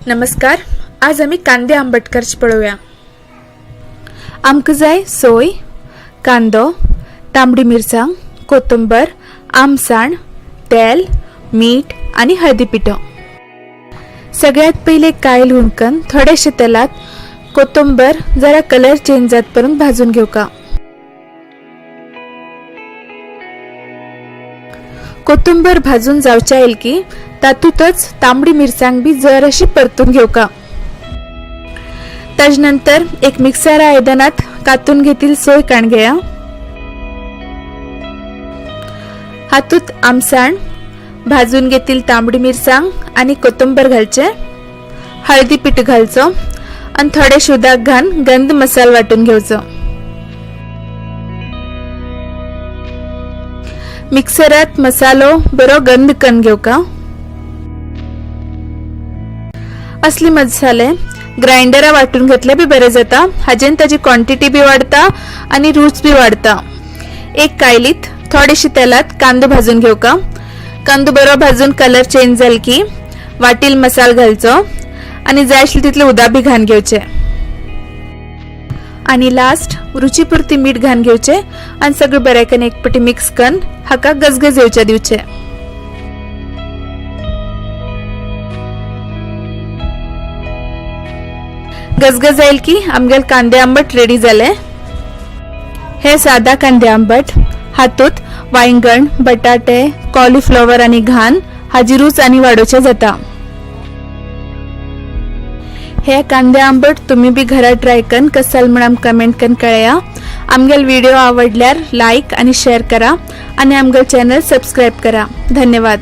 नमस्कार. आज आम्ही कांदे आंबट करची पळोवया. आमकां जाय सोय, कांदो, तांबडी मिरसांग, कोथंबर, आमसाण, तेल, मीठ आणि हळदी पिठो. सगळ्यात पहिले कायल हुणकन थोडेशे तेलात कोथंबर जरा कलर चेंज जात पर्यंत भाजून घेवका. कोथंबर भाजून जावच्या येईल की तातूतच तांबडी मिरसांग बी जराशी परतून घेवका. त्यानंतर एक मिक्सर आयदनात कातून घेतील सोय कांडगेया. हातूत आमसाण, भाजून घेतील तांबडी मिरसांग आणि कोथंबर घालचे. हळदी पीठ घालचो आणि थोडे उदक घालून गंध मसाला वाटून घेवचो. मिक्सरात मसालो बरो गंध करून घेवका. असली मसाले ग्राइंडरा वाटून घेतले बी बरे जाता. हाजेन ताजी क्वांटिटी बी वाढता आणि रूच बी वाढता. एक कायलीत थोडीशी तेलात कांदो भाजून घेवका. कांदो बरो भाजून कलर चेंज जाल की वाटील मसाला घालचो आणि जाय आसले तितले उदक बी घालून घेवचे. आणि लास्ट रुचीपुरती मीठ घालून घेवचे आणि सगळे बरेकन एकपटी मिक्स करून हाका गजगज येवचे दिवचे. गजगज येईल की आमगेल कांदे आंबट रेडी जाले. हे साधा कांदे आंबट हातूत वांगण, बटाटे, कॉलीफ्लॉवर आणि घाण हाजी रूच आणि वाडोवचे जाता. हे कांदे आंबट तुम्ही बी घरात ट्राय करून कसाल म्हणून आमकां कमेंट करून कळया. आमगेल व्हिडिओ आवडल्यार लाईक आणि शेअर करा आणि आमगेल चॅनल सबस्क्राइब करा. धन्यवाद.